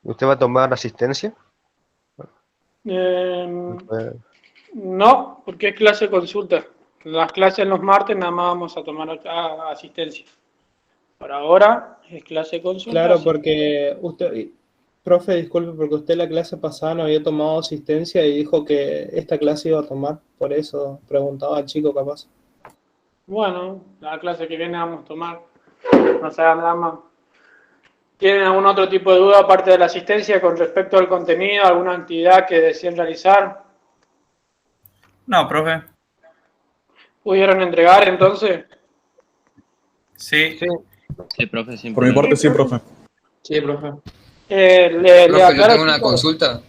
¿Usted va a tomar asistencia? No, porque es clase consulta. Las clases los martes nada más vamos a tomar asistencia. Por ahora es clase consulta. Claro, sí. porque usted, profe, disculpe, porque usted la clase pasada no había tomado asistencia y dijo que esta clase iba a tomar, por eso preguntaba al chico capaz. Bueno, la clase que viene vamos a tomar. No se hagan drama. ¿Tienen algún otro tipo de duda aparte de la asistencia con respecto al contenido, alguna actividad que deseen realizar? No, profe. ¿Pudieron entregar entonces? Sí. Sí, profe, sí. Por mi parte, sí, profe. Sí, profe. Le Profe, yo aclaro, tengo una chicos. consulta.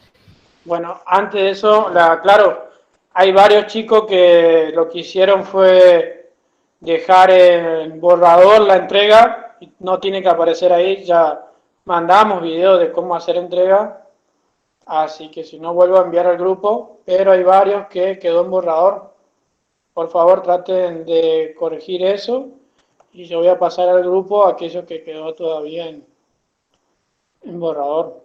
Bueno, antes de eso, claro, hay varios chicos que lo que hicieron fue dejar en borrador la entrega, y no tiene que aparecer ahí, ya mandamos videos de cómo hacer entrega, así que si no vuelvo a enviar al grupo, pero hay varios que quedó en borrador. Por favor, traten de corregir eso y yo voy a pasar al grupo aquello que quedó todavía en borrador.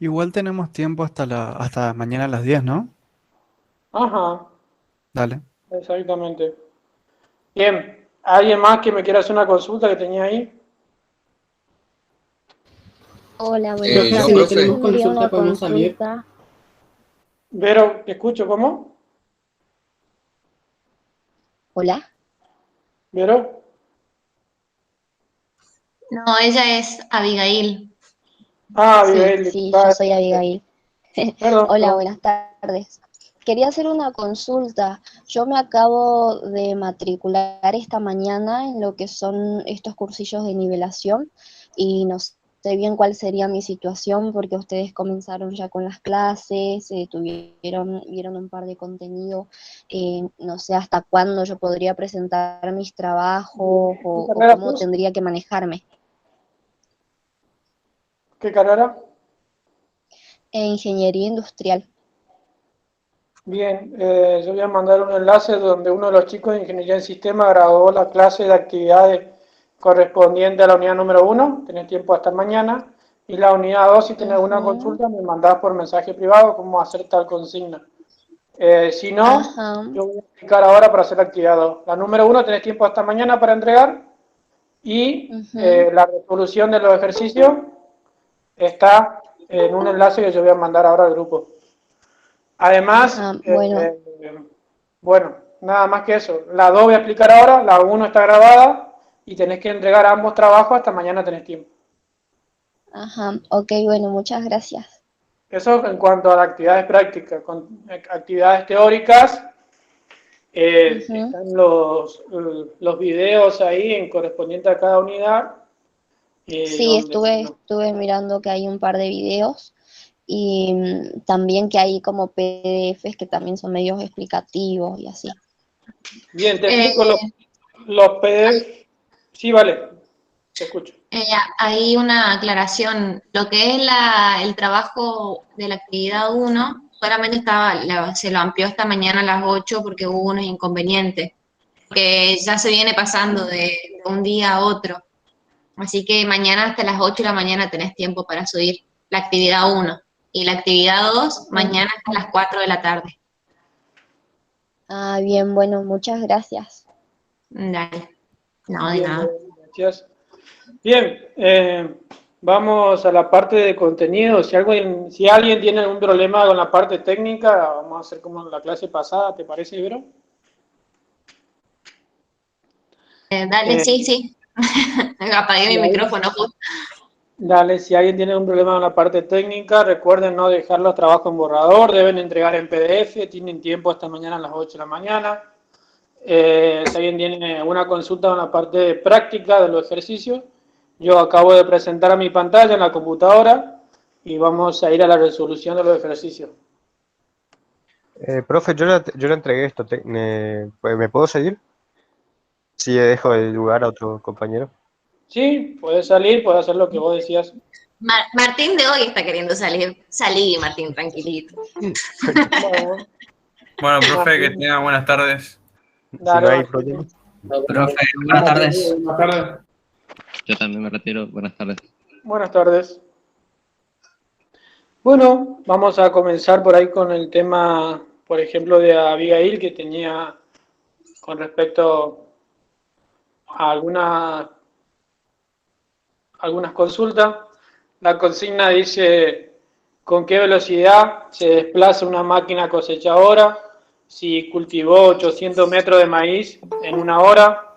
Igual tenemos tiempo hasta mañana a las 10, ¿no? Ajá, Dale. exactamente. Bien, ¿alguien más que me quiera hacer una consulta que tenía ahí? Hola, Yo, buenas tardes. profe. Tenemos consulta, podemos salir. Vero, ¿te escucho? ¿Cómo? Hola. ¿Vero? No, ella es Abigail. Ah, Abigail. Sí, yo soy Abigail. Perdón, Hola, perdón. buenas tardes. Quería hacer una consulta. Yo me acabo de matricular esta mañana en lo que son estos cursillos de nivelación y no sé bien cuál sería mi situación porque ustedes comenzaron ya con las clases, vieron un par de contenido, no sé hasta cuándo yo podría presentar mis trabajos o cómo tendría que manejarme. ¿Qué carrera? Ingeniería industrial. Bien, yo voy a mandar un enlace donde uno de los chicos de Ingeniería en Sistema grabó la clase de actividades correspondiente a la unidad número 1, tenés tiempo hasta mañana, y la unidad 2, si tenés alguna consulta, me mandás por mensaje privado cómo hacer tal consigna. Si no, yo voy a explicar ahora para hacer la actividad 2. La número 1 tenés tiempo hasta mañana para entregar, y la resolución de los ejercicios está en un enlace que yo voy a mandar ahora al grupo. Además, bueno, nada más que eso. La 2 voy a explicar ahora, la 1 está grabada y tenés que entregar ambos trabajos hasta mañana tenés tiempo. Ajá, ok, bueno, muchas gracias. Eso en cuanto a las actividades prácticas. Con actividades teóricas, están los videos ahí en correspondiente a cada unidad. Sí, estuve mirando que hay un par de videos y también que hay como PDFs que también son medios explicativos y así. Bien, te explico los PDF. Sí, vale, te escucho. Hay una aclaración. Lo que es el trabajo de la actividad 1, solamente se lo amplió esta mañana a las 8 porque hubo unos inconvenientes, que ya se viene pasando de un día a otro. Así que mañana hasta las 8 de la mañana tenés tiempo para subir la actividad 1. Y la actividad 2, mañana hasta las 4 de la tarde. Ah, bien, bueno, muchas gracias. Dale. No, de Bien, nada. gracias. Bien, vamos a la parte de contenido. Si alguien tiene algún problema con la parte técnica, vamos a hacer como en la clase pasada, ¿te parece, Ibero? Dale, sí. Apagué mi micrófono justo. Dale, si alguien tiene un problema con la parte técnica, recuerden no dejar los trabajos en borrador, deben entregar en PDF, tienen tiempo hasta mañana a las 8 de la mañana. Si alguien tiene alguna consulta con la parte práctica de los ejercicios, yo acabo de presentar a mi pantalla en la computadora y vamos a ir a la resolución de los ejercicios. Profe, yo le entregué esto. ¿Me puedo seguir? Si dejo el lugar a otro compañero. Sí, puedes salir, puedes hacer lo que vos decías. Martín de hoy está queriendo salir. Salí, Martín, tranquilito. Bueno, profe, que tenga buenas tardes. Dale, Si no hay problema. Profe, buenas tardes. Buenas tardes. Yo también me retiro. Buenas tardes. Buenas tardes. Bueno, vamos a comenzar por ahí con el tema, por ejemplo, de Abigail, que tenía con respecto a algunas consultas. La consigna dice: ¿con qué velocidad se desplaza una máquina cosechadora si cultivó 800 metros de maíz en una hora?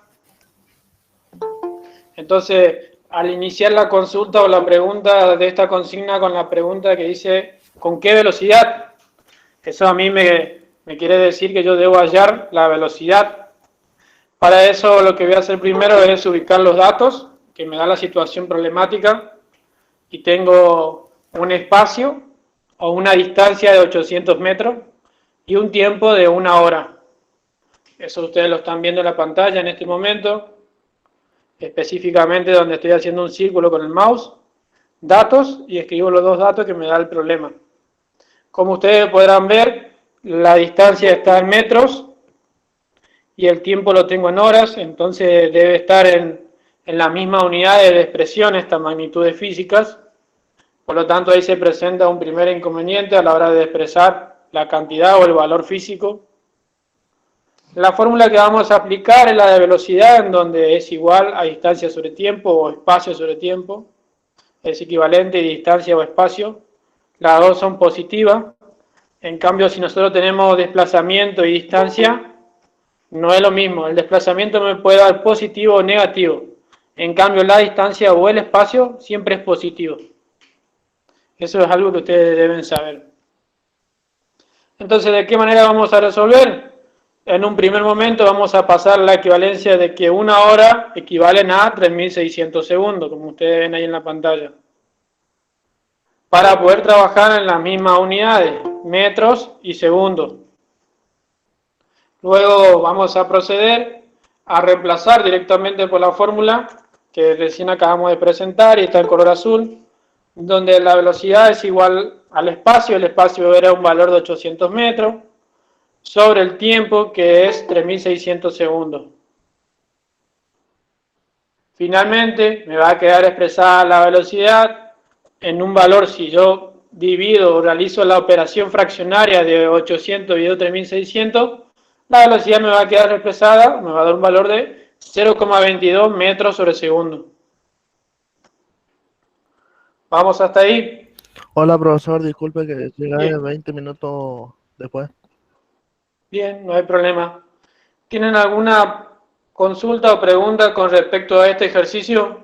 Entonces, al iniciar la consulta o la pregunta de esta consigna con la pregunta que dice ¿con qué velocidad? Eso a mí me quiere decir que yo debo hallar la velocidad. Para eso lo que voy a hacer primero es ubicar los datos que me da la situación problemática, y tengo un espacio o una distancia de 800 metros y un tiempo de 1 hora. Eso ustedes lo están viendo en la pantalla en este momento, específicamente donde estoy haciendo un círculo con el mouse, datos, y escribo los dos datos que me da el problema. Como ustedes podrán ver, la distancia está en metros y el tiempo lo tengo en horas, entonces debe estar en la misma unidad de expresión estas magnitudes físicas. Por lo tanto, ahí se presenta un primer inconveniente a la hora de expresar la cantidad o el valor físico. La fórmula que vamos a aplicar es la de velocidad, en donde es igual a distancia sobre tiempo o espacio sobre tiempo. Es equivalente a distancia o espacio. Las dos son positivas. En cambio, si nosotros tenemos desplazamiento y distancia, no es lo mismo. El desplazamiento me puede dar positivo o negativo. En cambio, la distancia o el espacio siempre es positivo. Eso es algo que ustedes deben saber. Entonces, ¿de qué manera vamos a resolver? En un primer momento vamos a pasar la equivalencia de que 1 hora equivalen a 3.600 segundos, como ustedes ven ahí en la pantalla, para poder trabajar en las mismas unidades, metros y segundos. Luego vamos a proceder a reemplazar directamente por la fórmula que recién acabamos de presentar y está en color azul, donde la velocidad es igual al espacio. El espacio era un valor de 800 metros, sobre el tiempo, que es 3.600 segundos. Finalmente, me va a quedar expresada la velocidad en un valor. Si yo divido o realizo la operación fraccionaria de 800 dividido 3.600, la velocidad me va a quedar expresada, me va a dar un valor de 0,22 metros sobre segundo. ¿Vamos hasta ahí? Hola, profesor, disculpe que llegué 20 minutos después. Bien, no hay problema. ¿Tienen alguna consulta o pregunta con respecto a este ejercicio?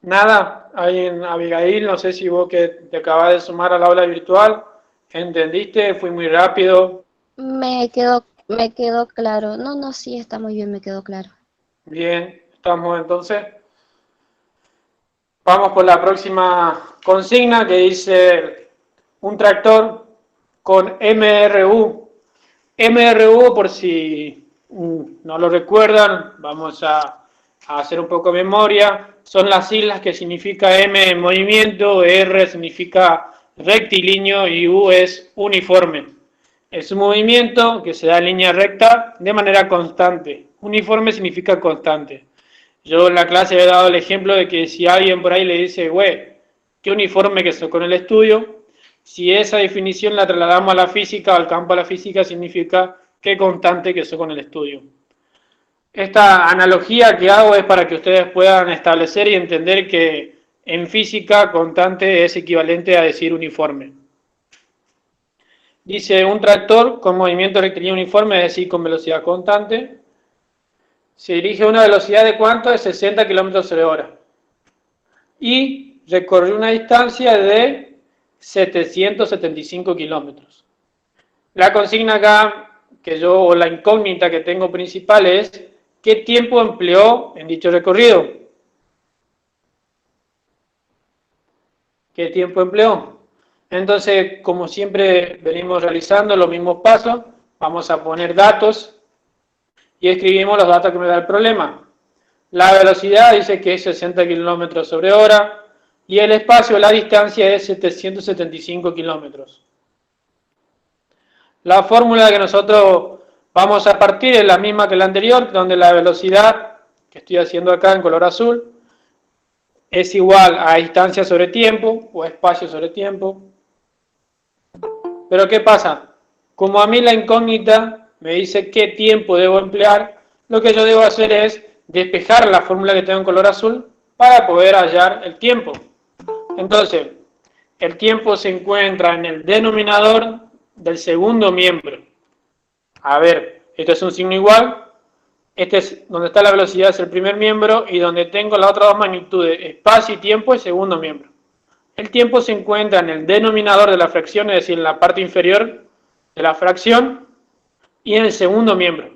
Nada. Ahí en Abigail, no sé si vos que te acabas de sumar al aula virtual, ¿entendiste? ¿Fui muy rápido? Me quedó claro. No, sí, está muy bien, me quedó claro. Bien, estamos entonces. Vamos por la próxima consigna, que dice un tractor con MRU. MRU, por si no lo recuerdan, vamos a hacer un poco de memoria. Son las siglas que significa M, movimiento, R significa rectilíneo y U es uniforme. Es un movimiento que se da en línea recta de manera constante. Uniforme significa constante. Yo en la clase he dado el ejemplo de que si alguien por ahí le dice, güey, qué uniforme que soy con el estudio, si esa definición la trasladamos a la física o al campo de la física, significa qué constante que soy con el estudio. Esta analogía que hago es para que ustedes puedan establecer y entender que en física constante es equivalente a decir uniforme. Dice un tractor con movimiento rectilíneo uniforme, es decir, con velocidad constante, se dirige a una velocidad de ¿cuánto? De 60 km/h. Y recorrió una distancia de 775 kilómetros. La consigna acá, o la incógnita que tengo principal es, ¿qué tiempo empleó en dicho recorrido? ¿Qué tiempo empleó? Entonces, como siempre venimos realizando los mismos pasos, vamos a poner datos y escribimos los datos que me da el problema. La velocidad dice que es 60 km/h y el espacio, la distancia es 775 kilómetros. La fórmula que nosotros vamos a partir es la misma que la anterior, donde la velocidad que estoy haciendo acá en color azul, es igual a distancia sobre tiempo o espacio sobre tiempo. Pero ¿qué pasa? Como a mí la incógnita me dice qué tiempo debo emplear, lo que yo debo hacer es despejar la fórmula que tengo en color azul para poder hallar el tiempo. Entonces, el tiempo se encuentra en el denominador del segundo miembro. A ver, esto es un signo igual. Este es donde está la velocidad, es el primer miembro, y donde tengo las otras dos magnitudes, espacio y tiempo, es segundo miembro. El tiempo se encuentra en el denominador de la fracción, es decir, en la parte inferior de la fracción, y en el segundo miembro.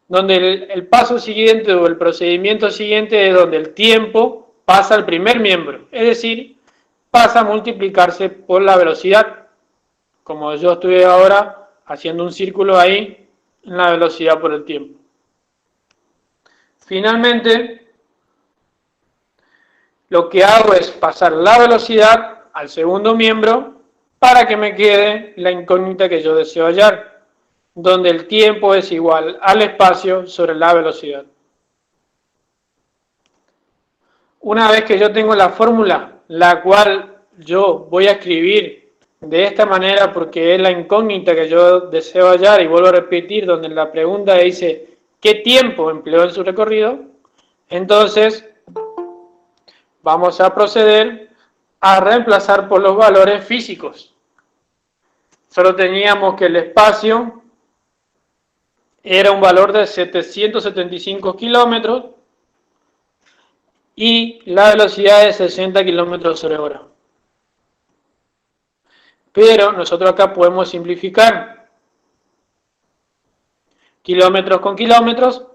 Donde el paso siguiente o el procedimiento siguiente es donde el tiempo pasa al primer miembro, es decir, pasa a multiplicarse por la velocidad, como yo estoy ahora haciendo un círculo ahí en la velocidad por el tiempo. Finalmente, lo que hago es pasar la velocidad al segundo miembro para que me quede la incógnita que yo deseo hallar, donde el tiempo es igual al espacio sobre la velocidad. Una vez que yo tengo la fórmula, la cual yo voy a escribir de esta manera porque es la incógnita que yo deseo hallar, y vuelvo a repetir, donde la pregunta dice ¿qué tiempo empleó en su recorrido? Entonces, vamos a proceder a reemplazar por los valores físicos. Solo teníamos que el espacio era un valor de 775 kilómetros y la velocidad de 60 kilómetros sobre hora. Pero nosotros acá podemos simplificar kilómetros con kilómetros,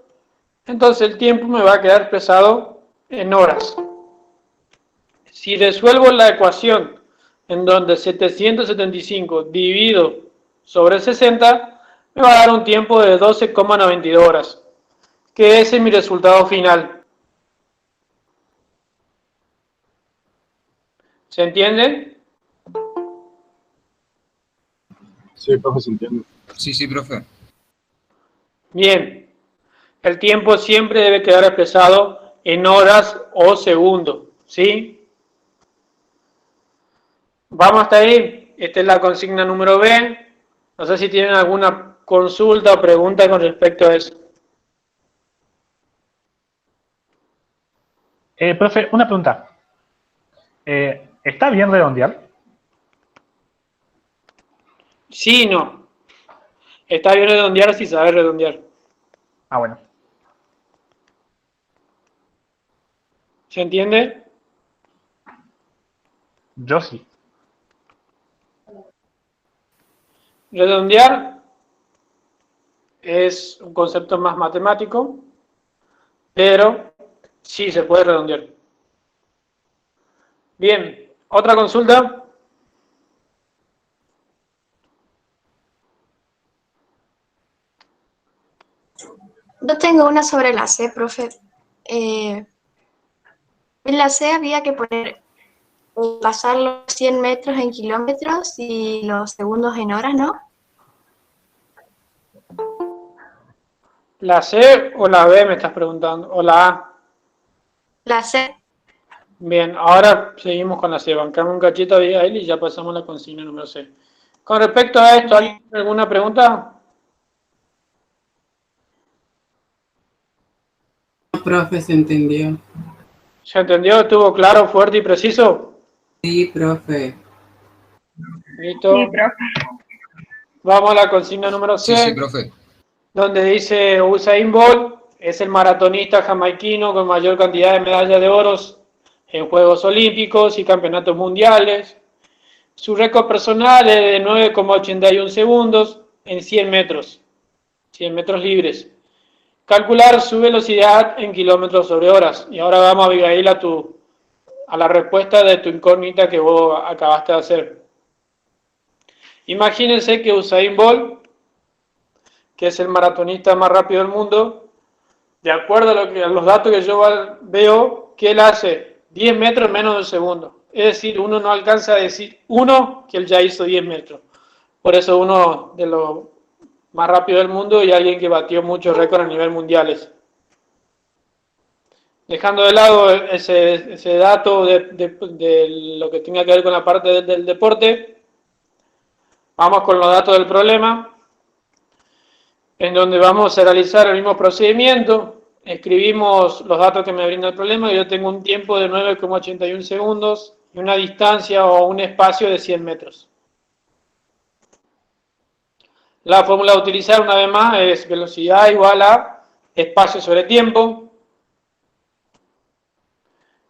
entonces el tiempo me va a quedar expresado en horas. Si resuelvo la ecuación en donde 775 dividido sobre 60, me va a dar un tiempo de 12,92 horas, que ese es mi resultado final. ¿Se entiende? Sí, profe, se entiende. Sí, profe. Bien, el tiempo siempre debe quedar expresado en horas o segundos, ¿sí? Vamos hasta ahí. Esta es la consigna número B. No sé si tienen alguna consulta o pregunta con respecto a eso. Profe, una pregunta. ¿Está bien redondear? Sí y no. Está bien redondear si sabes redondear. Ah, bueno. ¿Se entiende? Yo sí. Redondear es un concepto más matemático, pero sí se puede redondear. Bien, ¿otra consulta? Yo tengo una sobre la C, profe. En la C había que poner, pasar los 100 metros en kilómetros y los segundos en horas, ¿no? ¿La C o la B me estás preguntando? ¿O la A? La C. Bien, ahora seguimos con la C. Bancamos un cachito ahí y ya pasamos a la consigna número C. Con respecto a esto, ¿alguien tiene alguna pregunta? Profe, se entendió. ¿Se entendió? ¿Estuvo claro, fuerte y preciso? Sí, profe. ¿Listo? Sí, profe. Vamos a la consigna número C. Sí, profe. Donde dice Usain Bolt es el maratonista jamaiquino con mayor cantidad de medallas de oro en Juegos Olímpicos y Campeonatos Mundiales. Su récord personal es de 9,81 segundos en 100 metros libres. Calcular su velocidad en kilómetros sobre horas. Y ahora vamos, Abigail, a la respuesta de tu incógnita que vos acabaste de hacer. Imagínense que Usain Bolt, que es el maratonista más rápido del mundo, de acuerdo a los datos que yo veo, que él hace 10 metros en menos de un segundo. Es decir, uno no alcanza a decir que él ya hizo 10 metros. Por eso uno de los más rápido del mundo y alguien que batió muchos récords a nivel mundiales. Dejando de lado ese dato de lo que tenga que ver con la parte del deporte, vamos con los datos del problema, en donde vamos a realizar el mismo procedimiento. Escribimos los datos que me brinda el problema, y yo tengo un tiempo de 9,81 segundos y una distancia o un espacio de 100 metros. La fórmula a utilizar una vez más es velocidad igual a espacio sobre tiempo.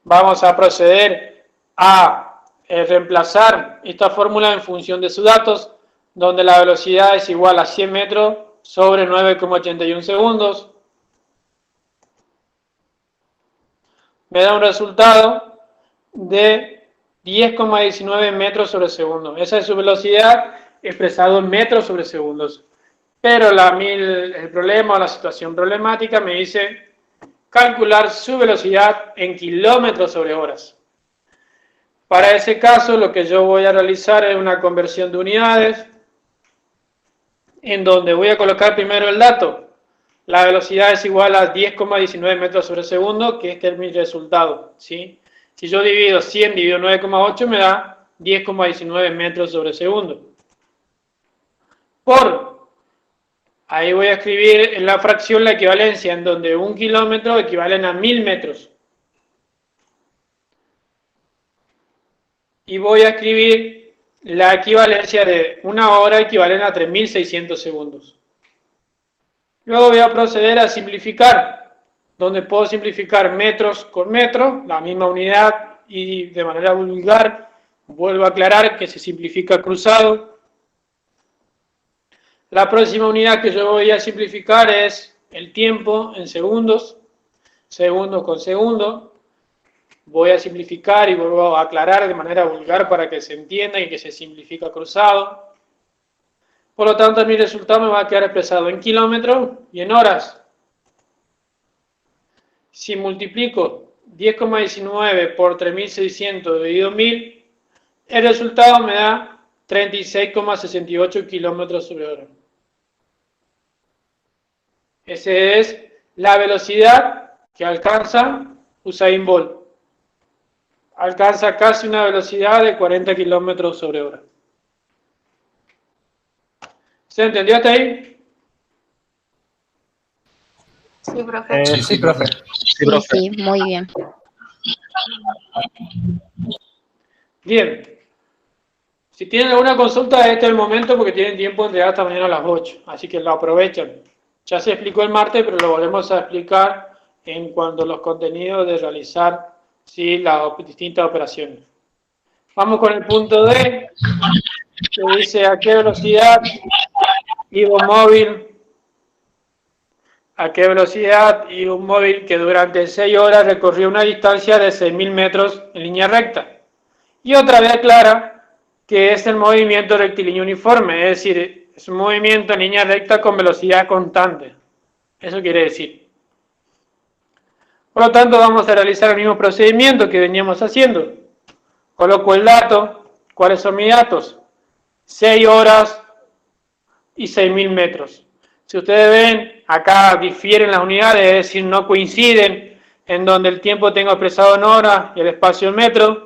Vamos a proceder a reemplazar esta fórmula en función de sus datos, donde la velocidad es igual a 100 metros sobre 9,81 segundos. Me da un resultado de 10,19 metros sobre segundo. Esa es su velocidad expresado en metros sobre segundos. Pero el problema o la situación problemática me dice calcular su velocidad en kilómetros sobre horas. Para ese caso, lo que yo voy a realizar es una conversión de unidades, en donde voy a colocar primero el dato. La velocidad es igual a 10,19 metros sobre segundo, que este es mi resultado, ¿sí? Si yo divido 100 dividido 9,8 me da 10,19 metros sobre segundo. Ahí voy a escribir en la fracción la equivalencia, en donde 1 kilómetro equivalen a 1000 metros. Y voy a escribir la equivalencia de 1 hora equivalen a 3600 segundos. Luego voy a proceder a simplificar, donde puedo simplificar metros con metro, la misma unidad, y de manera vulgar vuelvo a aclarar que se simplifica cruzado. La próxima unidad que yo voy a simplificar es el tiempo en segundos, segundo con segundo. Voy a simplificar y vuelvo a aclarar de manera vulgar para que se entienda y que se simplifica cruzado. Por lo tanto, mi resultado me va a quedar expresado en kilómetros y en horas. Si multiplico 10,19 por 3600 dividido 1000, el resultado me da 36,68 kilómetros sobre hora. Esa es la velocidad que alcanza Usain Bolt. Alcanza casi una velocidad de 40 kilómetros sobre hora. ¿Se entendió hasta ahí? Sí, profe. Sí, profe. Sí, muy bien. Bien. Si tienen alguna consulta, este es el momento porque tienen tiempo de entregar hasta mañana a las 8. Así que lo aprovechan. Ya se explicó el martes, pero lo volvemos a explicar en cuanto a los contenidos de realizar las distintas operaciones. Vamos con el punto D, que dice a qué velocidad iba un móvil, que durante 6 horas recorrió una distancia de 6.000 metros en línea recta. Y otra vez aclara que es el movimiento rectilíneo uniforme, es decir, es un movimiento en línea recta con velocidad constante. Eso quiere decir. Por lo tanto, vamos a realizar el mismo procedimiento que veníamos haciendo. Coloco el dato. ¿Cuáles son mis datos? 6 horas y 6.000 metros. Si ustedes ven, acá difieren las unidades, es decir, no coinciden, en donde el tiempo tengo expresado en horas y el espacio en metros.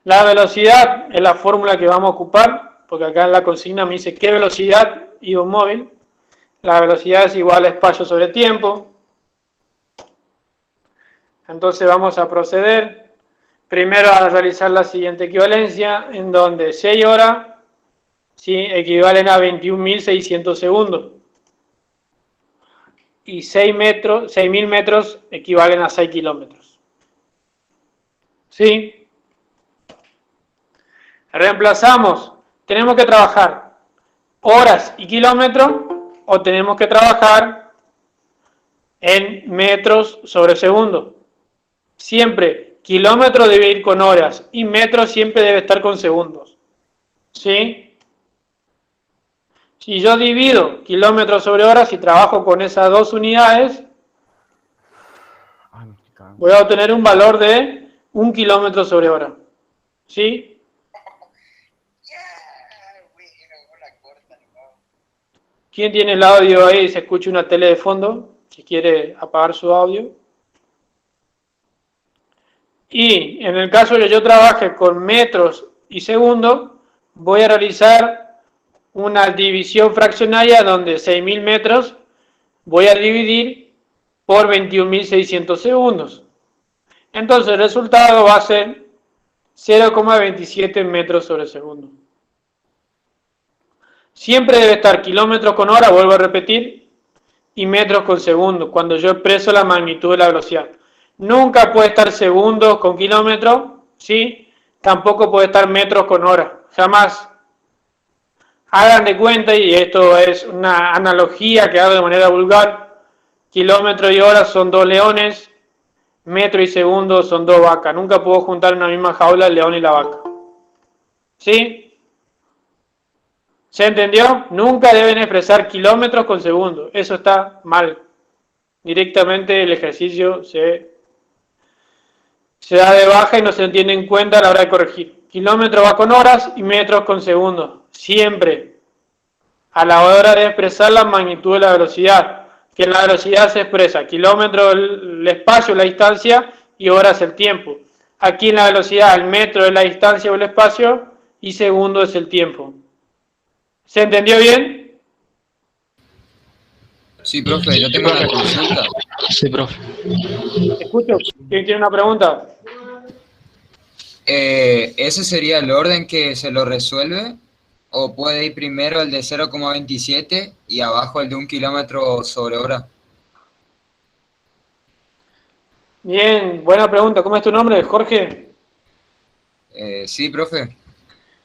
La velocidad es la fórmula que vamos a ocupar, porque acá en la consigna me dice qué velocidad iba un móvil. La velocidad es igual a espacio sobre tiempo. Entonces vamos a proceder primero a realizar la siguiente equivalencia, en donde 6 horas equivalen a 21.600 segundos. Y 6.000 metros equivalen a 6 kilómetros. ¿Sí? Reemplazamos. Tenemos que trabajar horas y kilómetros o tenemos que trabajar en metros sobre segundo. Siempre kilómetro debe ir con horas y metros siempre debe estar con segundos. ¿Sí? Si yo divido kilómetros sobre horas y trabajo con esas dos unidades, voy a obtener un valor de 1 kilómetro sobre hora. ¿Sí? ¿Quién tiene el audio ahí y se escucha una tele de fondo? si quiere apagar su audio. Y en el caso de que yo trabaje con metros y segundos, voy a realizar una división fraccionaria donde 6.000 metros voy a dividir por 21.600 segundos. Entonces el resultado va a ser 0,27 metros sobre segundo. Siempre debe estar kilómetros con hora, vuelvo a repetir, y metros con segundo, cuando yo expreso la magnitud de la velocidad. Nunca puede estar segundos con kilómetros, ¿sí? Tampoco puede estar metros con hora, jamás. Hagan de cuenta, y esto es una analogía que hago de manera vulgar, kilómetro y hora son 2 leones, metro y segundo son 2 vacas. Nunca puedo juntar en una misma jaula el león y la vaca. ¿Sí? ¿Se entendió? Nunca deben expresar kilómetros con segundos. Eso está mal. Directamente el ejercicio se da de baja y no se tiene en cuenta a la hora de corregir. Kilómetro va con horas y metros con segundos. Siempre. A la hora de expresar la magnitud de la velocidad. Que la velocidad se expresa. Kilómetro el espacio, la distancia, y horas el tiempo. Aquí en la velocidad el metro es la distancia o el espacio y segundo es el tiempo. ¿Se entendió bien? Sí, profe, yo tengo una consulta. Sí, profe. Escucho. ¿Quién tiene una pregunta? ¿Ese sería el orden que se lo resuelve? ¿O puede ir primero el de 0,27 y abajo el de 1 kilómetro sobre hora? Bien, buena pregunta. ¿Cómo es tu nombre, Jorge? Sí, profe.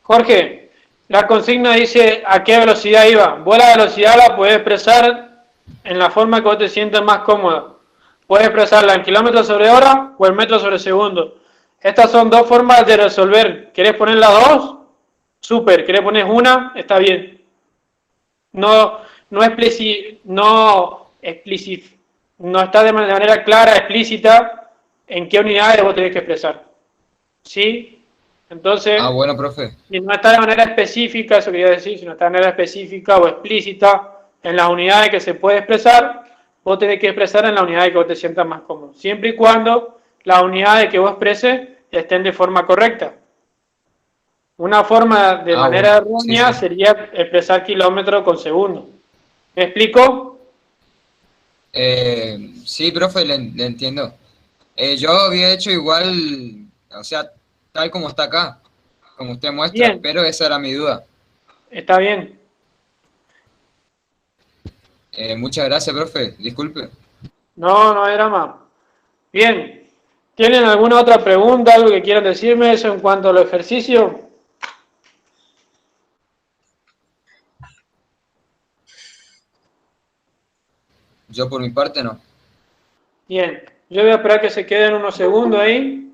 Jorge, la consigna dice a qué velocidad iba. Vos la velocidad la podés expresar en la forma que vos te sientas más cómoda. Puedes expresarla en kilómetros sobre hora o en metros sobre segundo. Estas son dos formas de resolver. ¿Querés poner las dos? Súper. ¿Querés poner una? Está bien. No está de manera clara, explícita, en qué unidades vos tenés que expresar. ¿Sí? Entonces, Bueno, profe. si no está de manera específica, eso quería decir, si no está de manera específica o explícita en las unidades que se puede expresar, vos tenés que expresar en la unidad que vos te sientas más cómodo. Siempre y cuando las unidades que vos expreses estén de forma correcta. Una forma de manera errónea sería expresar kilómetros con segundo. ¿Me explico? Sí, profe, le entiendo. Yo había hecho igual, o sea, tal como está acá, como usted muestra, Bien. pero esa era mi duda. Está bien. Muchas gracias, profe, disculpe. No hay drama. Bien. ¿Tienen alguna otra pregunta, algo que quieran decirme eso en cuanto a los ejercicios? Yo por mi parte no. Bien. Yo voy a esperar que se queden unos segundos ahí.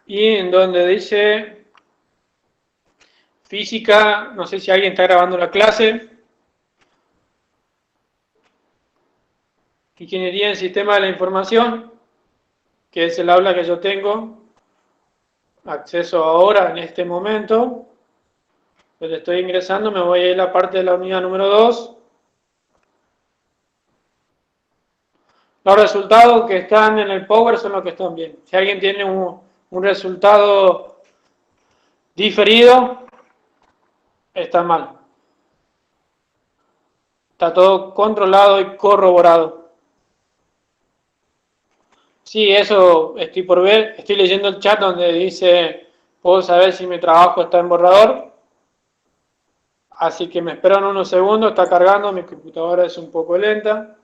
Y en donde dice física, no sé si alguien está grabando la clase. Ingeniería en Sistema de la Información, que es el aula que yo tengo acceso ahora en este momento. Pues estoy ingresando, me voy a ir a la parte de la unidad número 2. Los resultados que están en el Power son los que están bien. Si alguien tiene un resultado diferido, está mal. Está todo controlado y corroborado. Sí, eso estoy por ver. Estoy leyendo el chat donde dice, puedo saber si mi trabajo está en borrador. Así que me esperan unos segundos, está cargando, mi computadora es un poco lenta.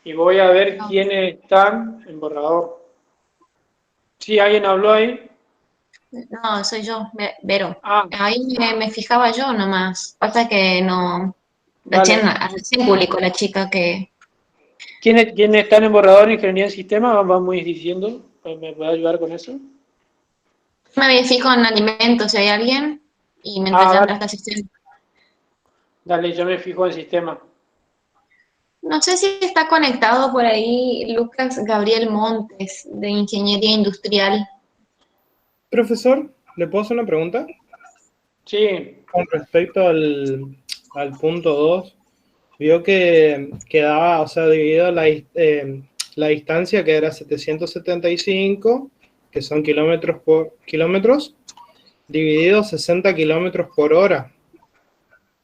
Y voy a ver quiénes están en borrador. ¿Sí? ¿Alguien habló ahí? No, soy yo, Vero. Ahí me fijaba yo nomás. Pasa que no... Recién publicó la chica que... ¿Quiénes están en borrador en Ingeniería en Sistemas? Vamos diciendo. ¿Me puede ayudar con eso? Me fijo en alimentos, si hay alguien, y mientras ya entra esta asistente. Dale, yo me fijo en Sistema. No sé si está conectado por ahí Lucas Gabriel Montes, de Ingeniería Industrial. Profesor, ¿le puedo hacer una pregunta? Sí. Con respecto al punto 2, vio que quedaba, o sea, dividido la distancia, que era 775, que son kilómetros, dividido 60 kilómetros por hora.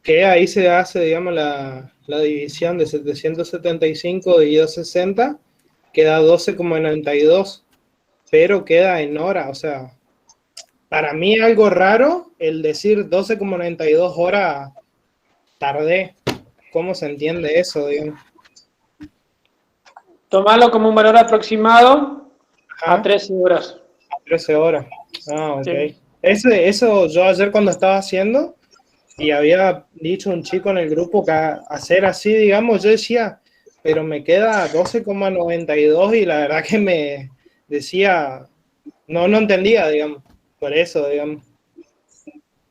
Que ahí se hace, digamos, la división de 775 dividido 60, queda 12,92, pero queda en hora, o sea, para mí algo raro el decir 12,92 horas tardé. ¿Cómo se entiende eso, digamos? Tomarlo como un valor aproximado a 13 horas. A 13 horas. Ah, ok. Sí. Eso yo ayer cuando estaba haciendo, y había dicho un chico en el grupo que hacer así, digamos, yo decía, pero me queda 12,92 y la verdad que me decía, no entendía, digamos, por eso, digamos.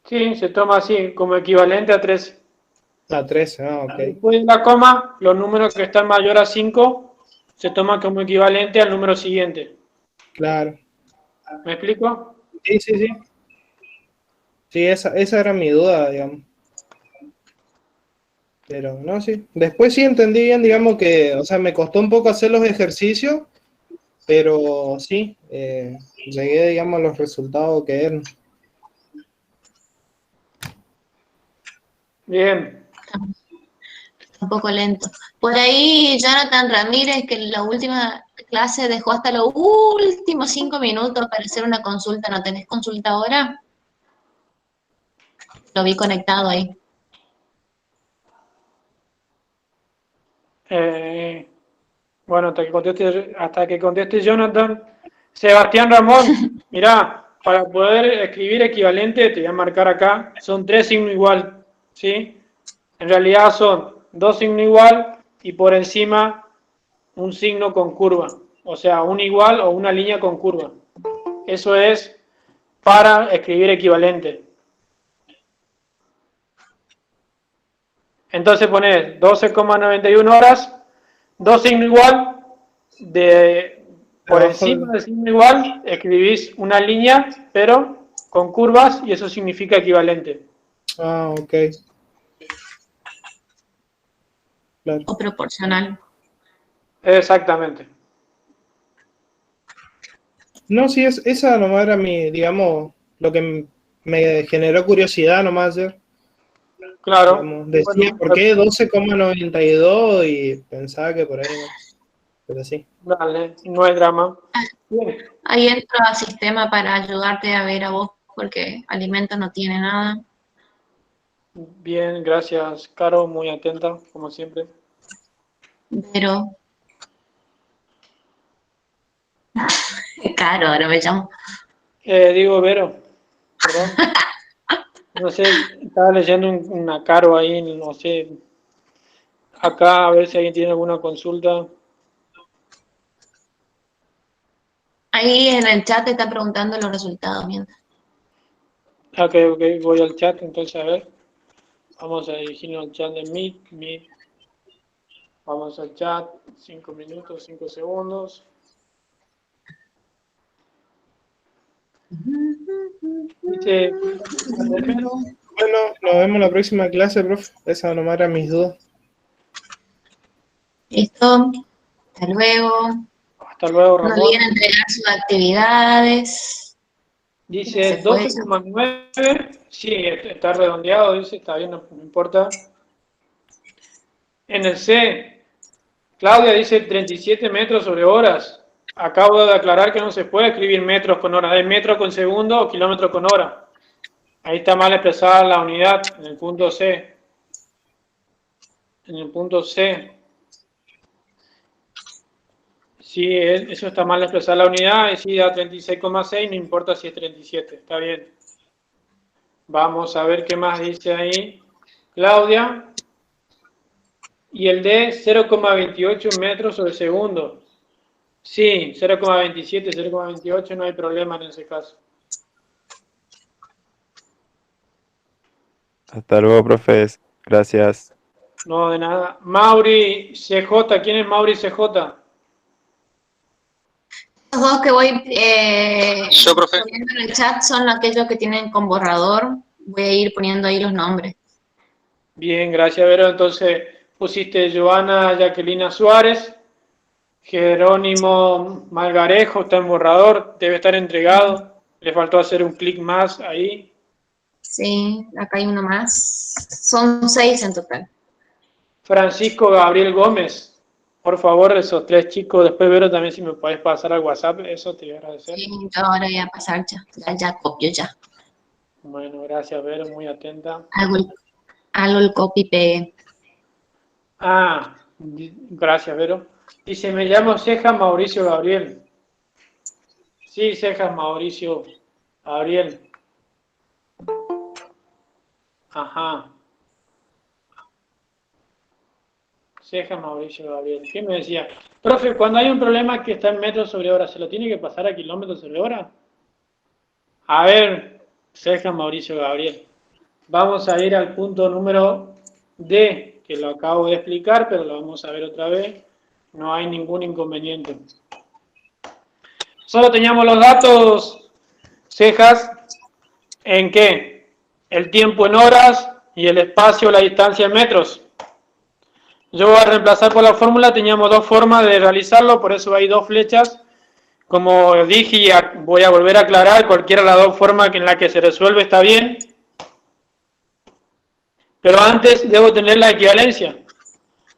Sí, se toma así, como equivalente a 13. A 13, ok. Después de la coma, los números que están mayor a 5 se toman como equivalente al número siguiente. Claro. ¿Me explico? Sí. Sí, esa era mi duda, digamos. Pero no, sí. Después sí entendí bien, digamos que, o sea, me costó un poco hacer los ejercicios, pero sí, llegué, digamos, a los resultados que eran. Bien. Un poco lento. Por ahí Jonathan Ramírez, que en la última clase dejó hasta los últimos 5 minutos para hacer una consulta. ¿No tenés consulta ahora? Lo vi conectado ahí. Bueno, hasta que conteste Jonathan. Sebastián Ramón, mirá, para poder escribir equivalente, te voy a marcar acá, son 3 signos igual, ¿sí? En realidad son 2 signos igual y por encima un signo con curva, o sea, un igual o una línea con curva. Eso es para escribir equivalente. Entonces pones 12,91 horas, 2 signos igual, por encima del signo igual escribís una línea, pero con curvas, y eso significa equivalente. Ah, ok. Claro. O proporcional. Exactamente. No, sí, esa nomás era mi, digamos, lo que me generó curiosidad nomás ayer. Claro. Digamos, decía, Bueno, ¿por qué 12,92? Y pensaba que por ahí no. Pero sí. Dale, no hay drama. Bien. Ahí entro a sistema para ayudarte a ver a vos, porque alimento no tiene nada. Bien, gracias, Caro, muy atenta, como siempre. Pero... Caro, ahora me llamo. Digo, Vero, perdón. No sé, estaba leyendo una Caro ahí, no sé. Acá, a ver si alguien tiene alguna consulta. Ahí en el chat te está preguntando los resultados, mientras. Ok, voy al chat, entonces a ver. Vamos a dirigirnos al chat de Meet. Vamos al chat, 5 minutos, 5 segundos. Dice, Bueno, nos vemos en la próxima clase, profe. Esa nomás era mis dudas. Listo. Hasta luego. Hasta luego, Ramón. No olviden entregar sus actividades. Dice 12,9. Sí, está redondeado, dice, está bien, no importa. En el C, Claudia dice 37 metros sobre horas. Acabo de aclarar que no se puede escribir metros con hora, es metro con segundo o kilómetro con hora. Ahí está mal expresada la unidad, en el punto C. En el punto C. Sí, eso está mal expresada la unidad, y sí da 36,6, no importa si es 37, está bien. Vamos a ver qué más dice ahí Claudia. Y el D, 0,28 metros sobre segundo. Sí, 0,27, 0,28, no hay problema en ese caso. Hasta luego, profes. Gracias. No, de nada. Mauri CJ, ¿quién es Mauri CJ? Los dos que voy Yo, profe. poniendo en el chat son aquellos que tienen con borrador. Voy a ir poniendo ahí los nombres. Bien, gracias, Vero. Entonces, Pusiste Joana Jacquelina Suárez. Jerónimo Malgarejo está en borrador, debe estar entregado. Le faltó hacer un clic más ahí. Sí, acá hay uno más. Son 6 en total. Francisco Gabriel Gómez, por favor, esos 3 chicos. Después, Vero, también si me podés pasar al WhatsApp, eso te voy a agradecer. Sí, yo ahora voy a pasar ya copio ya. Bueno, gracias, Vero, muy atenta. Hago el copy pegue. Ah, gracias, Vero. Dice, me llamo Cejas Mauricio Gabriel. Sí, Cejas Mauricio Gabriel. Ajá. Cejas Mauricio Gabriel. ¿Qué me decía? Profe, cuando hay un problema que está en metros sobre hora, ¿se lo tiene que pasar a kilómetros sobre hora? A ver, Cejas Mauricio Gabriel. Vamos a ir al punto número D, que lo acabo de explicar, pero lo vamos a ver otra vez. No hay ningún inconveniente. Solo teníamos los datos, Cejas, ¿en qué? El tiempo en horas y el espacio, la distancia en metros. Yo voy a reemplazar por la fórmula, teníamos 2 formas de realizarlo, por eso hay 2 flechas. Como dije, y voy a volver a aclarar, cualquiera de las 2 formas en la que se resuelve está bien. Pero antes debo tener la equivalencia.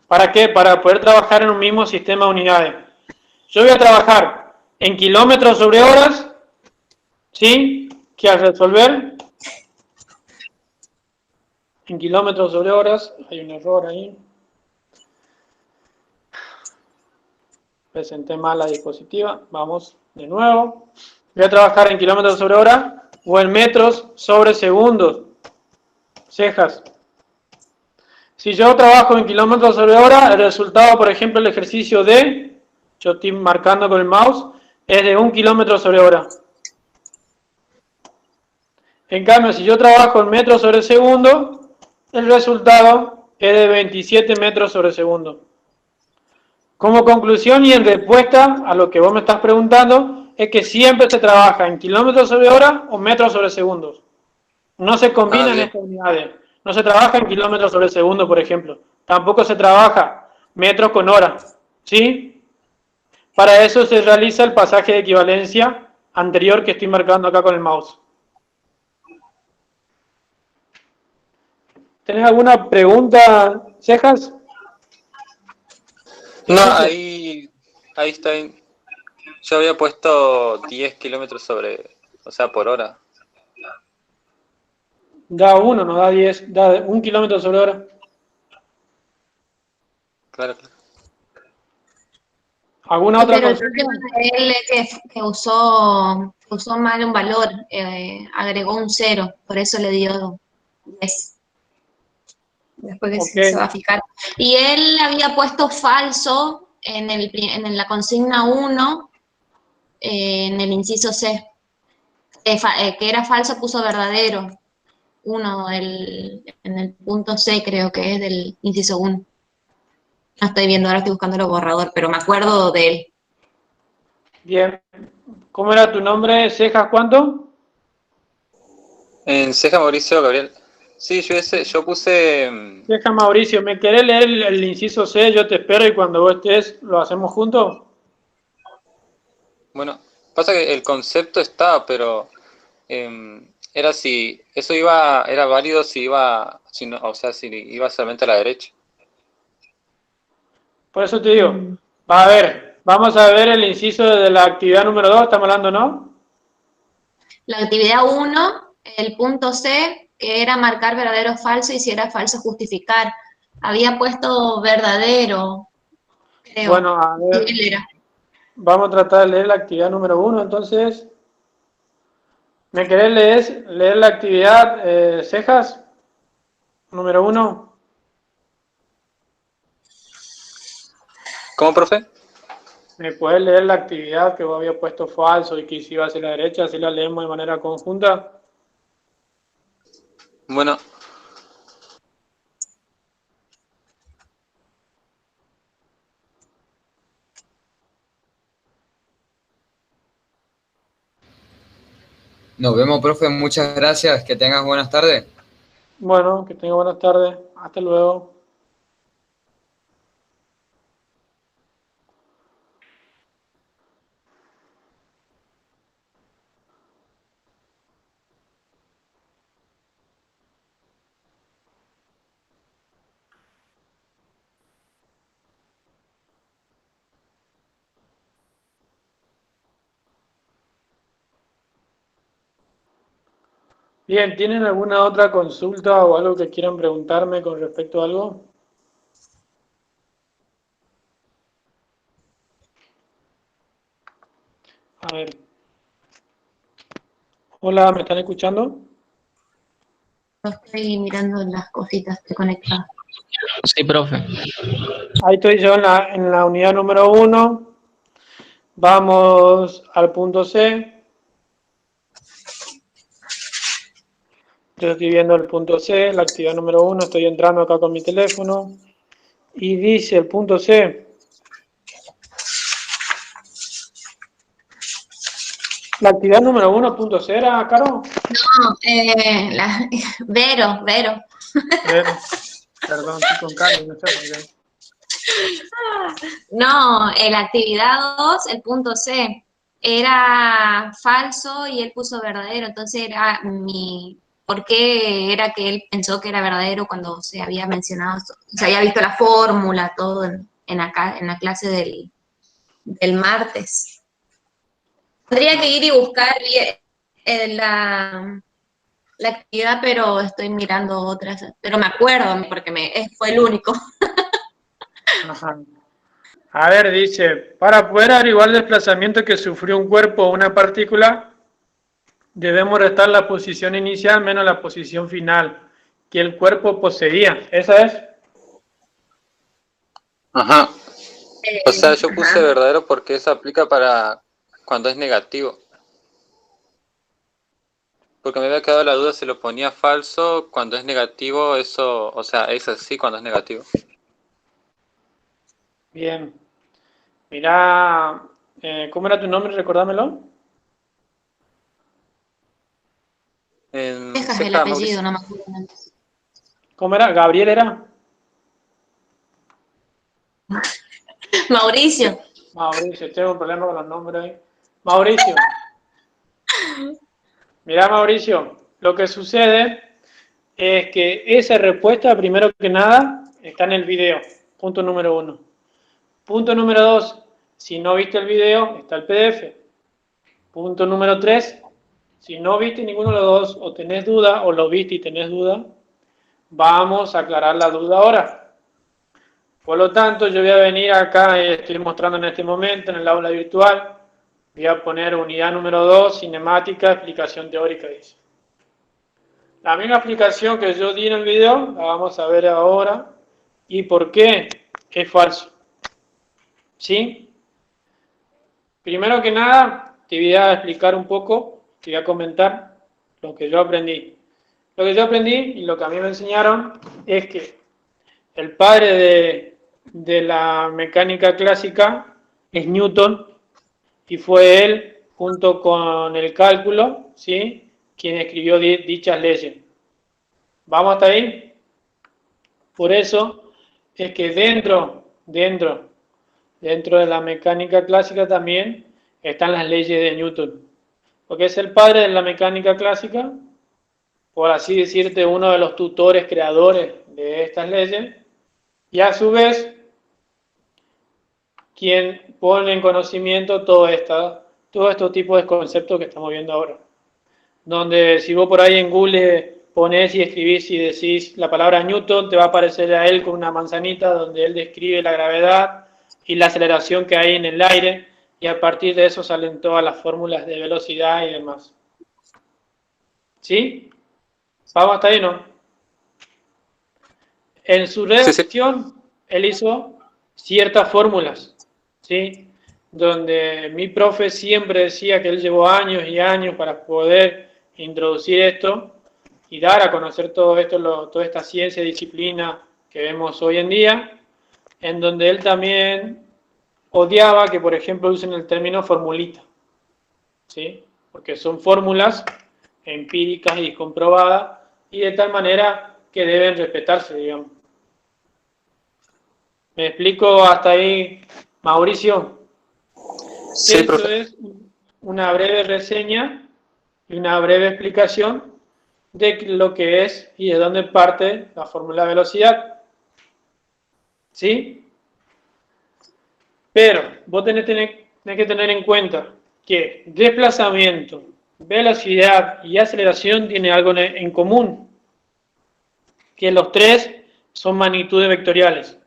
¿Para qué? Para poder trabajar en un mismo sistema de unidades. Yo voy a trabajar en kilómetros sobre horas, ¿sí? Que al resolver en kilómetros sobre horas, hay un error ahí. Presenté mal la diapositiva, vamos de nuevo. Voy a trabajar en kilómetros sobre hora o en metros sobre segundos. Cejas. Si yo trabajo en kilómetros sobre hora, el resultado, por ejemplo, el ejercicio D, yo estoy marcando con el mouse, es de 1 kilómetro sobre hora. En cambio, si yo trabajo en metros sobre segundo, el resultado es de 27 metros sobre segundo. Como conclusión y en respuesta a lo que vos me estás preguntando, es que siempre se trabaja en kilómetros sobre hora o metros sobre segundos. No se combinan estas unidades. No se trabaja en kilómetros sobre segundo, por ejemplo. Tampoco se trabaja metros con hora. ¿Sí? Para eso se realiza el pasaje de equivalencia anterior que estoy marcando acá con el mouse. ¿Tenés alguna pregunta, Cejas? No, ahí está. Yo había puesto 10 kilómetros sobre, o sea, por hora. Da 1, no da 10, da 1 kilómetro sobre hora. Claro. ¿Alguna otra Pero el consulta? problema de él es que usó mal un valor, agregó un 0, por eso le dio 10. Después que se va a fijar. Y él había puesto falso en la consigna 1, en el inciso C. Que era falso puso verdadero. 1 en el punto C, creo que es del inciso 1. No estoy viendo, ahora estoy buscando el borrador, pero me acuerdo de él. Bien. ¿Cómo era tu nombre? ¿Cejas cuánto? En Ceja Mauricio Gabriel. Sí, yo puse... Cejas Mauricio, ¿me querés leer el inciso C? Yo te espero y cuando vos estés, ¿lo hacemos juntos? Bueno, pasa que el concepto está, pero era si eso era válido si iba, o sea, si iba solamente a la derecha. Por eso te digo, vamos a ver el inciso de la actividad número 2, estamos hablando, ¿no? La actividad 1, el punto C, que era marcar verdadero o falso, y si era falso justificar. Había puesto verdadero, creo. Bueno, a ver, vamos a tratar de leer la actividad número 1, entonces. ¿Me querés leer la actividad, Cejas? Número 1. ¿Cómo, profe? ¿Me puedes leer la actividad que vos habías puesto falso y que si iba hacia la derecha, así la leemos de manera conjunta? Bueno. Nos vemos, profe. Muchas gracias. Que tengas buenas tardes. Bueno, que tenga buenas tardes. Hasta luego. Bien, ¿tienen alguna otra consulta o algo que quieran preguntarme con respecto a algo? A ver. Hola, ¿me están escuchando? No estoy mirando las cositas, estoy conectada. Sí, profe. Ahí estoy yo en la unidad número 1. Vamos al punto C. Yo estoy viendo el punto C, la actividad número 1. Estoy entrando acá con mi teléfono. Y dice el punto C. ¿La actividad número 1, punto C era, Caro? No, Vero. Perdón, estoy con Caro, no sé por qué. No, la actividad 2, el punto C, era falso y él puso verdadero, entonces era ¿por qué era que él pensó que era verdadero cuando se había mencionado, se había visto la fórmula, todo en la clase del martes? Tendría que ir y buscar la actividad, pero estoy mirando otras, pero me acuerdo porque fue el único. Ajá. A ver, dice, para poder averiguar el desplazamiento que sufrió un cuerpo o una partícula, debemos restar la posición inicial menos la posición final que el cuerpo poseía. ¿Esa es? Ajá. O sea, yo puse verdadero porque eso aplica para cuando es negativo. Porque me había quedado la duda si lo ponía falso cuando es negativo, eso, o sea, es así cuando es negativo. Bien. Mirá, ¿cómo era tu nombre? Recordámelo. Dejas Ceja, el apellido, Mauricio. no me acuerdo. ¿Cómo era? ¿Gabriel era? Mauricio. Mauricio, tengo un problema con los nombres ahí. Mauricio. Mirá, Mauricio, lo que sucede es que esa respuesta, primero que nada, está en el video. Punto número 1. Punto número 2. Si no viste el video, está el PDF. Punto número 3. Si no viste ninguno de los dos o tenés duda, o lo viste y tenés duda, vamos a aclarar la duda ahora. Por lo tanto, yo voy a venir acá, estoy mostrando en este momento en el aula virtual, voy a poner unidad número 2, cinemática, explicación teórica, dice. La misma explicación que yo di en el video, la vamos a ver ahora. ¿Y por qué es falso? ¿Sí? Primero que nada, te voy a explicar un poco, te voy a comentar lo que yo aprendí. Lo que yo aprendí y lo que a mí me enseñaron es que el padre de la mecánica clásica es Newton y fue él, junto con el cálculo, ¿sí?, quien escribió dichas leyes. ¿Vamos hasta ahí? Por eso es que dentro de la mecánica clásica también están las leyes de Newton, porque es el padre de la mecánica clásica, por así decirte, uno de los tutores creadores de estas leyes, y a su vez, quien pone en conocimiento todo estos tipos de conceptos que estamos viendo ahora. Donde si vos por ahí en Google ponés y escribís y decís la palabra Newton, te va a aparecer a él con una manzanita donde él describe la gravedad y la aceleración que hay en el aire, y a partir de eso salen todas las fórmulas de velocidad y demás. ¿Sí? ¿Vamos hasta ahí, no? En su redacción, él hizo ciertas fórmulas, ¿sí?, donde mi profe siempre decía que él llevó años y años para poder introducir esto y dar a conocer todo esto, toda esta ciencia y disciplina que vemos hoy en día, en donde él también odiaba que, por ejemplo, usen el término formulita, ¿sí?, porque son fórmulas empíricas y comprobadas y de tal manera que deben respetarse, digamos. ¿Me explico hasta ahí, Mauricio? Sí, Esto profe. es una breve reseña y una breve explicación de lo que es y de dónde parte la fórmula de velocidad. ¿Sí? Pero vos tenés que tener en cuenta que desplazamiento velocidad y aceleración tienen algo en común, que los tres son magnitudes vectoriales.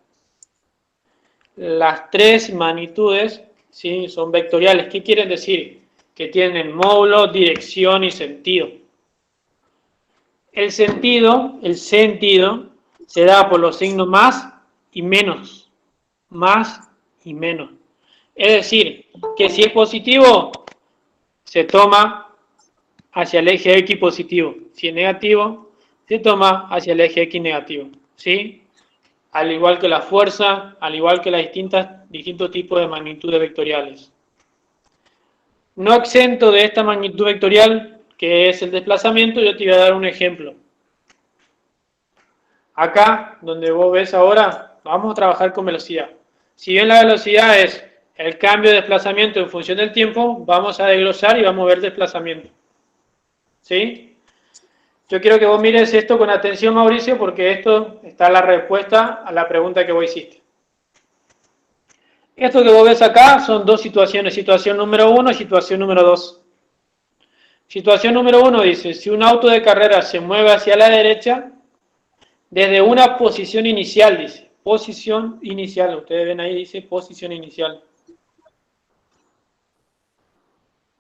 Las tres magnitudes, ¿sí?, son vectoriales. ¿Qué quieren decir? Que tienen módulo, dirección y sentido. El sentido se da por los signos más y menos. Más y menos. Es decir, que si es positivo, se toma hacia el eje X positivo. Si es negativo, se toma hacia el eje X negativo. ¿Sí? Al igual que la fuerza, al igual que las distintos tipos de magnitudes vectoriales. No exento de esta magnitud vectorial, que es el desplazamiento, yo te voy a dar un ejemplo. Acá, donde vos ves ahora, vamos a trabajar con velocidad. Si bien la velocidad es el cambio de desplazamiento en función del tiempo, vamos a desglosar y vamos a ver desplazamiento. ¿Sí? Yo quiero que vos mires esto con atención, Mauricio, porque esto está la respuesta a la pregunta que vos hiciste. Esto que vos ves acá son dos situaciones, situación número 1 y situación número 2. Situación número 1 dice, si un auto de carrera se mueve hacia la derecha, desde una posición inicial, dice, posición inicial, ustedes ven ahí, dice posición inicial.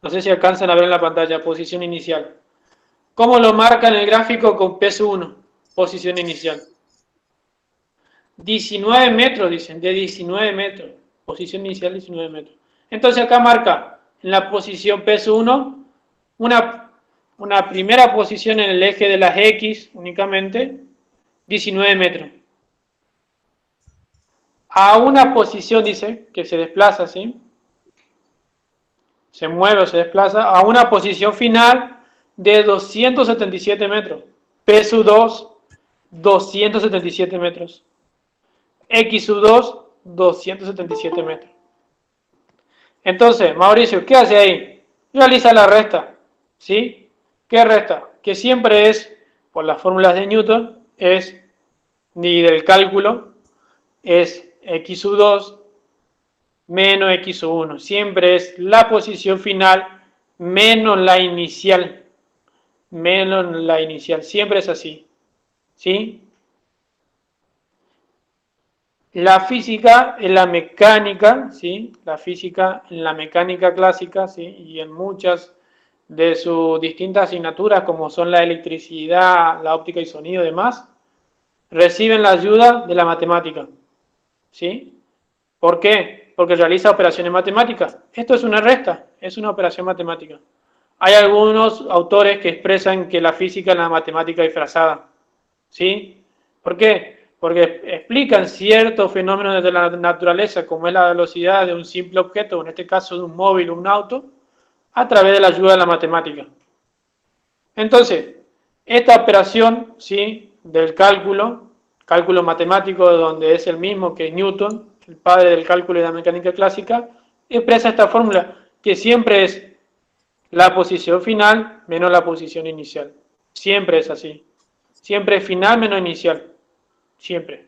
No sé si alcanzan a ver en la pantalla, posición inicial. ¿Cómo lo marca en el gráfico con peso 1? Posición inicial. 19 metros, dicen, de 19 metros. Posición inicial, 19 metros. Entonces acá marca en la posición peso 1 una primera posición en el eje de las X únicamente, 19 metros. A una posición, dice, que se desplaza, ¿sí? Se mueve o se desplaza a una posición final de 277 metros. P2, 277 metros. X2, 277 metros. Entonces, Mauricio, ¿qué hace ahí? Realiza la resta, ¿sí? ¿Qué resta? Que siempre es, por las fórmulas de Newton, ni del cálculo, es X2 menos X1. Siempre es la posición final menos la inicial. Menos la inicial. Siempre es así. ¿Sí? La física en la mecánica, ¿sí? La física en la mecánica clásica, ¿sí? Y en muchas de sus distintas asignaturas, como son la electricidad, la óptica y sonido y demás, reciben la ayuda de la matemática. ¿Sí? ¿Por qué? Porque realiza operaciones matemáticas. Esto es una resta, es una operación matemática. Hay algunos autores que expresan que la física es la matemática disfrazada. ¿Sí? ¿Por qué? Porque explican ciertos fenómenos de la naturaleza, como es la velocidad de un simple objeto, en este caso de un móvil o un auto, a través de la ayuda de la matemática. Entonces, esta operación, ¿sí?, del cálculo matemático, donde es el mismo que Newton, el padre del cálculo y de la mecánica clásica, expresa esta fórmula, que siempre es la posición final menos la posición inicial. Siempre es así. Siempre es final menos inicial. Siempre.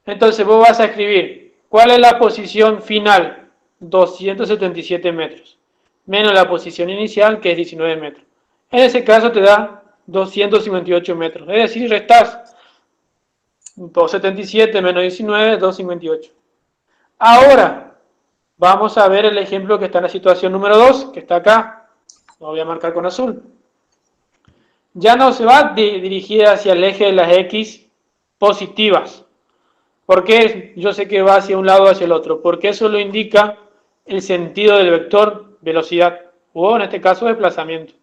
Entonces vos vas a escribir, ¿cuál es la posición final? 277 metros. Menos la posición inicial, que es 19 metros. En ese caso te da 258 metros. Es decir, restás 277 menos 19, 258. Ahora, vamos a ver el ejemplo que está en la situación número 2, que está acá. Lo voy a marcar con azul. Ya no se va dirigida hacia el eje de las X positivas. ¿Por qué? Yo sé que va hacia un lado o hacia el otro. Porque eso lo indica el sentido del vector velocidad. O en este caso desplazamiento.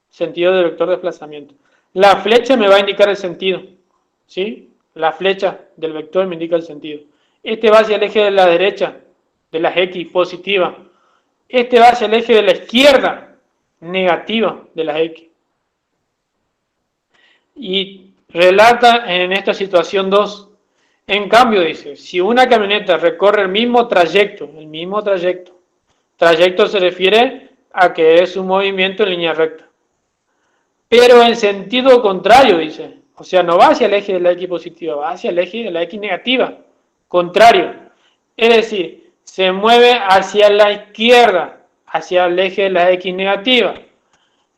Sentido del vector desplazamiento. La flecha me va a indicar el sentido. ¿Sí? La flecha del vector me indica el sentido. Este va hacia el eje de la derecha, de las X positiva. Este va hacia el eje de la izquierda, negativa, de las X. Y relata en esta situación 2. En cambio, dice, si una camioneta recorre el mismo trayecto se refiere a que es un movimiento en línea recta. Pero en sentido contrario, dice, o sea, no va hacia el eje de la X positiva, va hacia el eje de la X negativa, contrario. Es decir, se mueve hacia la izquierda, hacia el eje de la X negativa.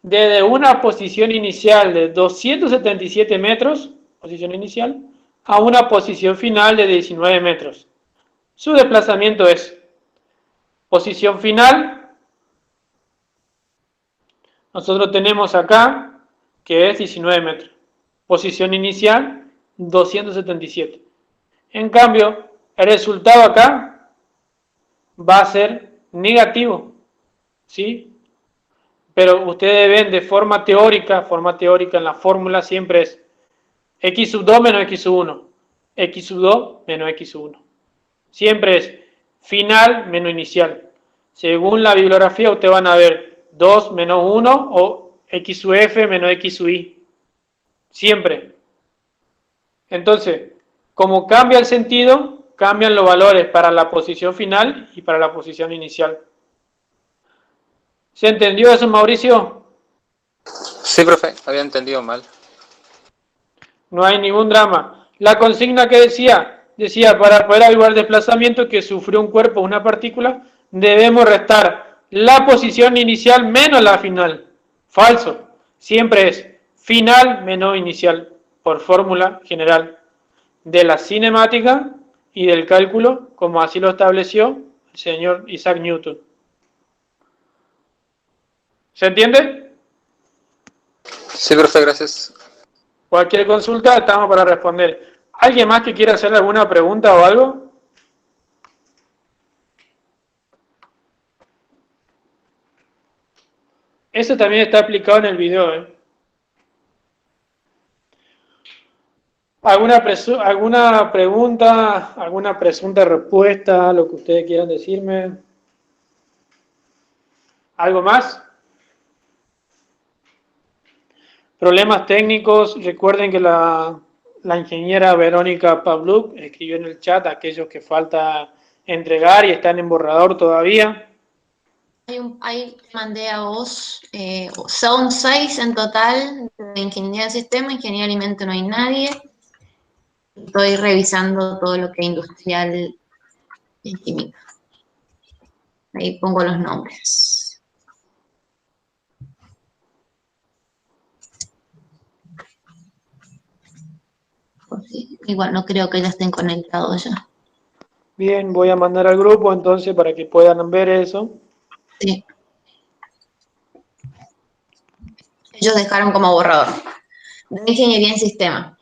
desde una posición inicial de 277 metros, posición inicial, a una posición final de 19 metros. Su desplazamiento es posición final. Nosotros tenemos acá que es 19 metros. Posición inicial, 277. En cambio, el resultado acá va a ser negativo, ¿sí? Pero ustedes ven de forma teórica en la fórmula siempre es x sub 2 menos x sub 1, x sub 2 menos x sub 1. Siempre es final menos inicial. Según la bibliografía, ustedes van a ver 2 menos 1 o x sub f menos x sub y. Siempre. Entonces, como cambia el sentido, cambian los valores para la posición final y para la posición inicial. ¿Se entendió eso, Mauricio? Sí, profe, había entendido mal. No hay ningún drama. La consigna que decía, para poder averiguar el desplazamiento que sufrió un cuerpo o una partícula, debemos restar la posición inicial menos la final. Falso. Siempre es final menos inicial, por fórmula general de la cinemática y del cálculo, como así lo estableció el señor Isaac Newton. ¿Se entiende? Sí, profe, gracias. Cualquier consulta estamos para responder. ¿Alguien más que quiera hacer alguna pregunta o algo? Eso también está explicado en el video, ¿eh? ¿Alguna pregunta, alguna presunta respuesta, lo que ustedes quieran decirme? ¿Algo más? Problemas técnicos. Recuerden que la ingeniera Verónica Pavluk escribió en el chat aquellos que falta entregar y están en borrador todavía. Ahí mandé a vos, son 6 en total, de ingeniería de sistema, ingeniería de alimento no hay nadie. Estoy revisando todo lo que es industrial y química. Ahí pongo los nombres. Igual no creo que ya estén conectados ya. Bien, voy a mandar al grupo entonces para que puedan ver eso. Sí. Ellos dejaron como borrador. De ingeniería en sistema.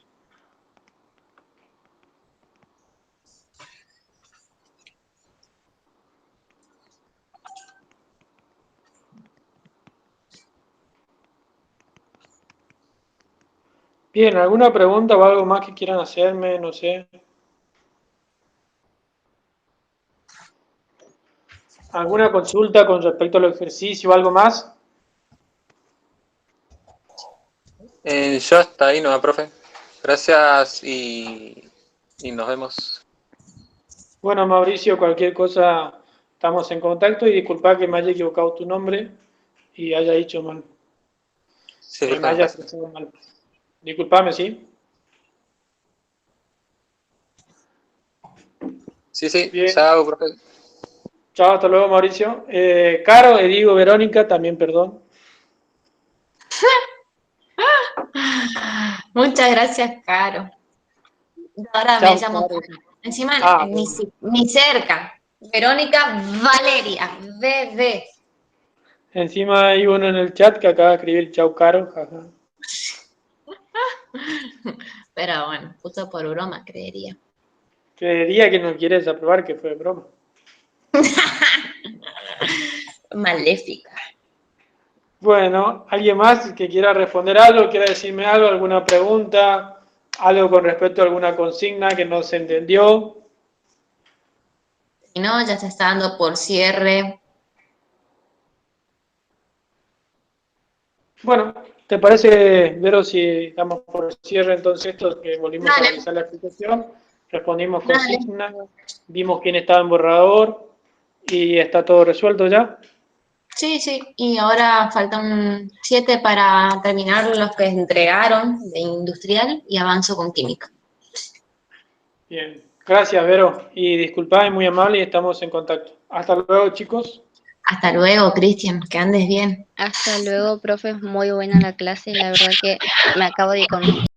Bien, ¿alguna pregunta o algo más que quieran hacerme? No sé. ¿Alguna consulta con respecto al ejercicio o algo más? Yo hasta ahí no, profe. Gracias y nos vemos. Bueno, Mauricio, cualquier cosa estamos en contacto y disculpa que me haya equivocado tu nombre y haya dicho mal. Sí, que me haya expresado mal. Disculpame, ¿sí? Sí. Bien. Chao, profe. Chao, hasta luego, Mauricio. Caro, digo Verónica, también perdón. Muchas gracias, Caro. Ahora Chao, me llamo Caro. encima Bueno. ni cerca. Verónica Valeria, BB. Encima hay uno en el chat que acaba de escribir chao, Caro. Jaja. Pero bueno, puso por broma, creería. Creería que no quieres aprobar que fue broma. Maléfica. Bueno, ¿alguien más que quiera responder algo, quiera decirme algo, alguna pregunta, algo con respecto a alguna consigna que no se entendió? Si no, ya se está dando por cierre. Bueno, ¿te parece, Vero, si damos por cierre entonces esto que volvimos a realizar la explicación? Respondimos consignas, vimos quién estaba en borrador y está todo resuelto ya. Sí, y ahora faltan 7 para terminar los que entregaron de industrial y avanzo con química. Bien, gracias, Vero, y disculpad, muy amable y estamos en contacto. Hasta luego, chicos. Hasta luego, Cristian, que andes bien. Hasta luego, profe, muy buena la clase, la verdad que me acabo de conectar.